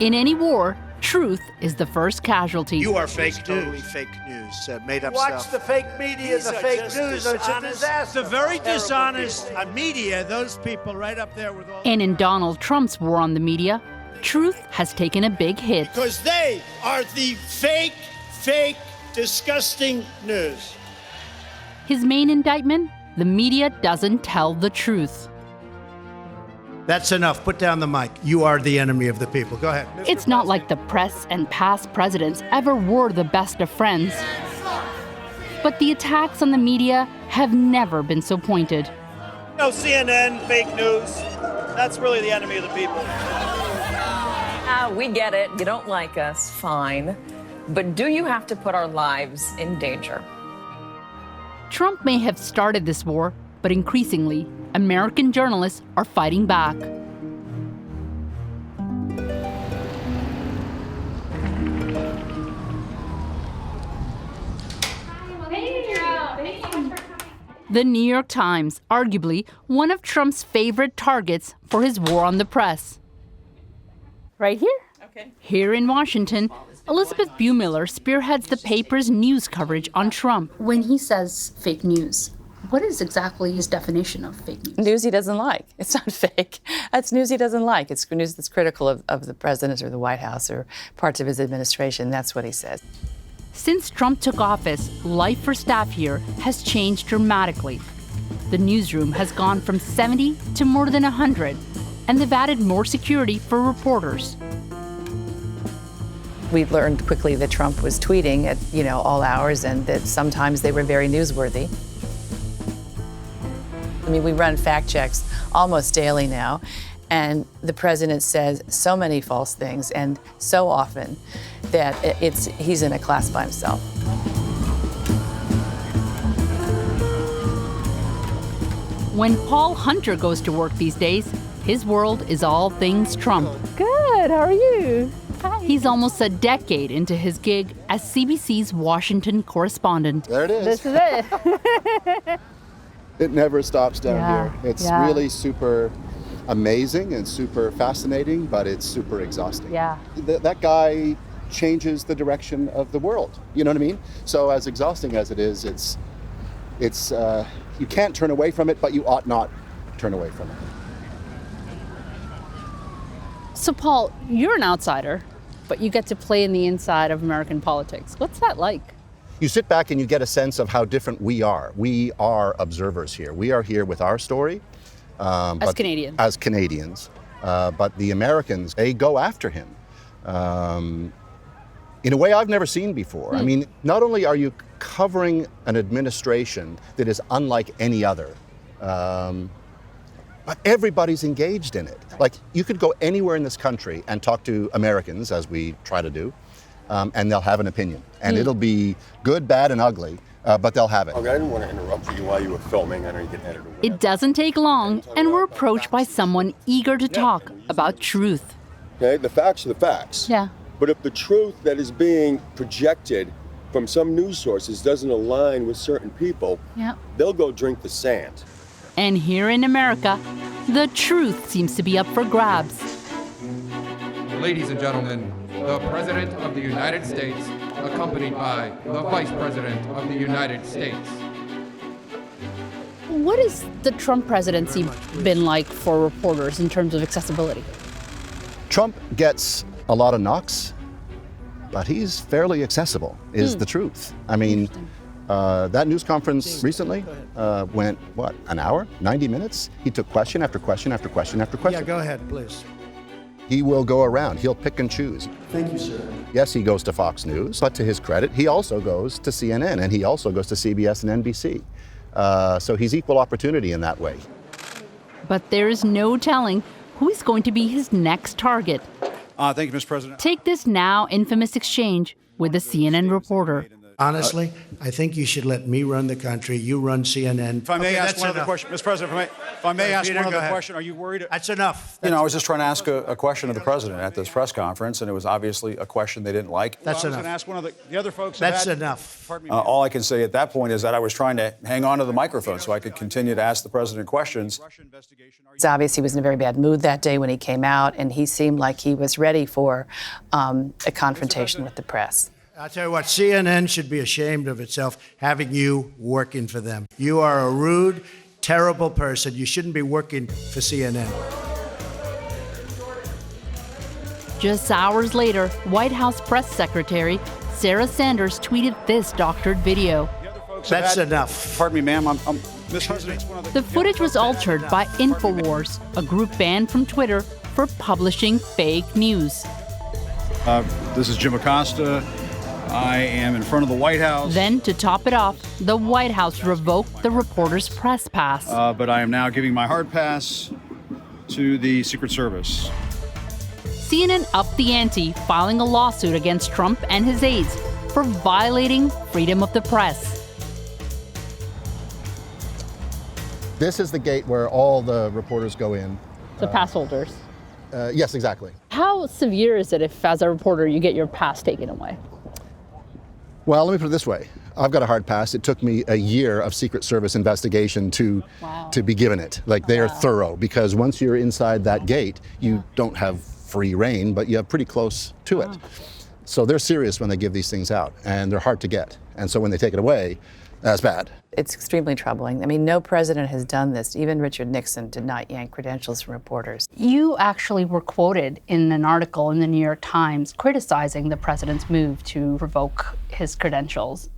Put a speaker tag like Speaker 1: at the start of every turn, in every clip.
Speaker 1: In any war, truth is the first casualty.
Speaker 2: You are fake news.
Speaker 3: Totally fake news, made up
Speaker 4: Watch
Speaker 3: stuff.
Speaker 4: the fake media, the fake news. It's a disaster.
Speaker 2: The very
Speaker 4: Terrible
Speaker 2: dishonest
Speaker 4: people.
Speaker 2: media, those people right up there with all...
Speaker 1: And in Donald Trump's war on the media, truth has taken a big hit.
Speaker 2: Because they are the fake, disgusting news.
Speaker 1: His main indictment? The media doesn't tell the truth.
Speaker 3: That's enough. Put down the mic. You are the enemy of the people. Go ahead.
Speaker 1: It's not like the press and past presidents ever were the best of friends. But the attacks on the media have never been so pointed.
Speaker 5: No, CNN, fake news. That's really the enemy of the people.
Speaker 6: We get it. You don't like us. Fine. But do you have to put our lives in danger?
Speaker 1: Trump may have started this war, but increasingly, American journalists are fighting back. The New York Times, arguably one of Trump's favorite targets for his war on the press. Right here?
Speaker 6: Okay.
Speaker 1: Here in Washington, Elizabeth Buemiller spearheads the paper's news coverage on Trump.
Speaker 7: When he says fake news, what is exactly his definition of fake news?
Speaker 8: News he doesn't like. It's not fake. That's news he doesn't like. It's news that's critical of the president or the White House or parts of his administration. That's what he says.
Speaker 1: Since Trump took office, life for staff here has changed dramatically. The newsroom has gone from 70 to more than 100, and they've added more security for reporters.
Speaker 8: We learned quickly that Trump was tweeting at, all hours, and that sometimes they were very newsworthy. I mean, we run fact checks almost daily now, and the president says so many false things and so often that he's in a class by himself.
Speaker 1: When Paul Hunter goes to work these days, his world is all things Trump.
Speaker 9: Good, how are you? Hi.
Speaker 1: He's almost a decade into his gig as CBC's Washington correspondent.
Speaker 10: There it is.
Speaker 9: This is it.
Speaker 10: It never stops down
Speaker 9: Yeah,
Speaker 10: here. It's
Speaker 9: yeah.
Speaker 10: really super amazing and super fascinating, but it's super exhausting.
Speaker 9: Yeah.
Speaker 10: That guy changes the direction of the world. You know what I mean? So as exhausting as it is, it's you can't turn away from it, but you ought not turn away from it.
Speaker 1: So, Paul, you're an outsider, but you get to play in the inside of American politics. What's that like?
Speaker 10: You sit back and you get a sense of how different we are. We are observers here. We are here with our story.
Speaker 1: As Canadians.
Speaker 10: As Canadians. But the Americans, they go after him in a way I've never seen before. I mean, not only are you covering an administration that is unlike any other, but everybody's engaged in it. Like, you could go anywhere in this country and talk to Americans, as we try to do, and they'll have an opinion. And it'll be good, bad, and ugly, but they'll have it.
Speaker 11: Okay, I didn't want to interrupt you while you were filming. I know you get edited.
Speaker 1: It doesn't take long, and we're approached by someone eager to talk about truth.
Speaker 11: Okay, the facts are the facts.
Speaker 1: Yeah.
Speaker 11: But if the truth that is being projected from some news sources doesn't align with certain people, they'll go drink the sand.
Speaker 1: And here in America, the truth seems to be up for grabs.
Speaker 12: Ladies and gentlemen, the President of the United States, accompanied by the Vice President of the United States.
Speaker 1: What has the Trump presidency been like for reporters in terms of accessibility?
Speaker 10: Trump gets a lot of knocks, but he's fairly accessible, is the truth. I mean, that news conference recently went, an hour, 90 minutes? He took question after question after question after question.
Speaker 3: Yeah, go ahead, please.
Speaker 10: He will go around. He'll pick and choose.
Speaker 11: Thank you, sir.
Speaker 10: Yes, he goes to Fox News, but to his credit, he also goes to CNN, and he also goes to CBS and NBC. So he's equal opportunity in that way.
Speaker 1: But there is no telling who is going to be his next target.
Speaker 13: Thank you, Mr. President.
Speaker 1: Take this now infamous exchange with a CNN reporter.
Speaker 3: Honestly, I think you should let me run the country. You run CNN.
Speaker 13: If I may ask one other question, Mr. President, if I may ask one other question, are you worried?
Speaker 3: That's enough.
Speaker 14: I was just trying to ask a question of the president at this press conference, and it was obviously a question they didn't like.
Speaker 3: That's enough.
Speaker 13: I was going to ask one of the other folks.
Speaker 3: That's enough.
Speaker 14: All I can say at that point is that I was trying to hang on to the microphone so I could continue to ask the president questions.
Speaker 8: It's obvious he was in a very bad mood that day when he came out, and he seemed like he was ready for a confrontation with the press.
Speaker 3: I'll tell you what, CNN should be ashamed of itself having you working for them. You are a rude, terrible person. You shouldn't be working for CNN.
Speaker 1: Just hours later, White House Press Secretary Sarah Sanders tweeted this doctored video.
Speaker 3: That's enough.
Speaker 14: Pardon me, ma'am.
Speaker 1: The footage was altered by InfoWars, a group banned from Twitter for publishing fake news.
Speaker 14: This is Jim Acosta. I am in front of the White House.
Speaker 1: Then, to top it off, the White House revoked the reporter's press pass.
Speaker 14: But I am now giving my hard pass to the Secret Service.
Speaker 1: CNN upped the ante, filing a lawsuit against Trump and his aides for violating freedom of the press.
Speaker 10: This is the gate where all the reporters go in.
Speaker 7: The pass holders.
Speaker 10: Yes, exactly.
Speaker 7: How severe is it if, as a reporter, you get your pass taken away?
Speaker 10: Well, let me put it this way. I've got a hard pass. It took me a year of Secret Service investigation to be given it. Like, they are thorough, because once you're inside that gate, you don't have free reign, but you have pretty close to it. So they're serious when they give these things out, and they're hard to get. And so when they take it away, that's bad.
Speaker 8: It's extremely troubling. I mean, no president has done this. Even Richard Nixon did not yank credentials from reporters.
Speaker 1: You actually were quoted in an article in the New York Times criticizing the president's move to revoke his credentials.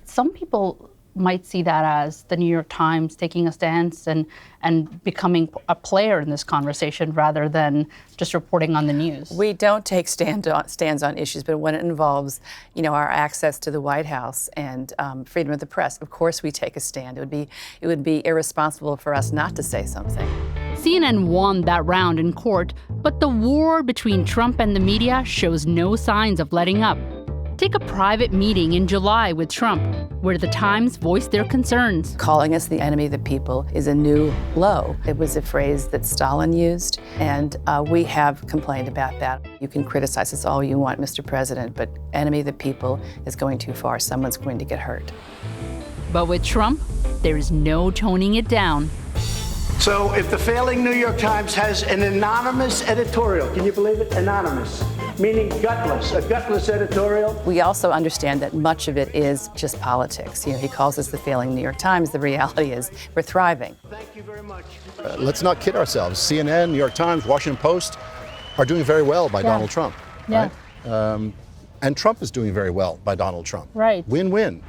Speaker 1: Some people might see that as the New York Times taking a stance and becoming a player in this conversation rather than just reporting on the news.
Speaker 8: We don't take stands on issues, but when it involves, our access to the White House and freedom of the press, of course we take a stand. It would be irresponsible for us not to say something.
Speaker 1: CNN won that round in court, but the war between Trump and the media shows no signs of letting up. Take a private meeting in July with Trump, where the Times voiced their concerns.
Speaker 8: Calling us the enemy of the people is a new low. It was a phrase that Stalin used, and we have complained about that. You can criticize us all you want, Mr. President, but enemy of the people is going too far. Someone's going to get hurt.
Speaker 1: But with Trump, there is no toning it down.
Speaker 4: So if the failing New York Times has an anonymous editorial, can you believe it? Anonymous, meaning gutless, a gutless editorial.
Speaker 8: We also understand that much of it is just politics. He calls us the failing New York Times. The reality is we're thriving.
Speaker 4: Thank you very much.
Speaker 10: Let's not kid ourselves. CNN, New York Times, Washington Post are doing very well by Donald Trump.
Speaker 7: Yeah.
Speaker 10: Right? And Trump is doing very well by Donald Trump.
Speaker 7: Right.
Speaker 10: Win-win.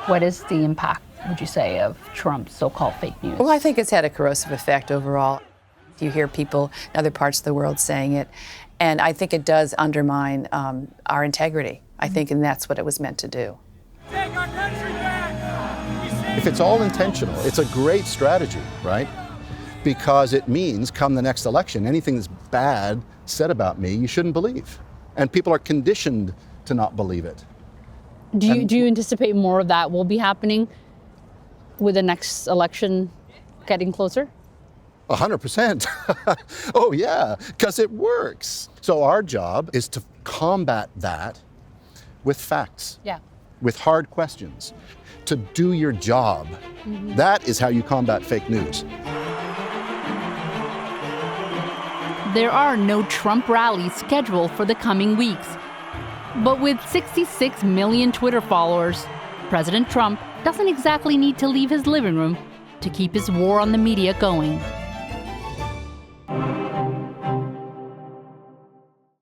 Speaker 1: What is the impact, would you say, of Trump's so-called fake news?
Speaker 8: Well, I think it's had a corrosive effect overall. You hear people in other parts of the world saying it, and I think it does undermine our integrity. I think, and that's what it was meant to do.
Speaker 15: Take our country back!
Speaker 10: If it's all intentional, it's a great strategy, right? Because it means come the next election, anything that's bad said about me, you shouldn't believe. And people are conditioned to not believe it.
Speaker 7: Do you anticipate more of that will be happening with the next election getting closer?
Speaker 10: 100%. Oh yeah, because it works. So our job is to combat that with facts.
Speaker 7: Yeah.
Speaker 10: With hard questions. To do your job. Mm-hmm. That is how you combat fake news.
Speaker 1: There are no Trump rallies scheduled for the coming weeks. But with 66 million Twitter followers, President Trump doesn't exactly need to leave his living room to keep his war on the media going.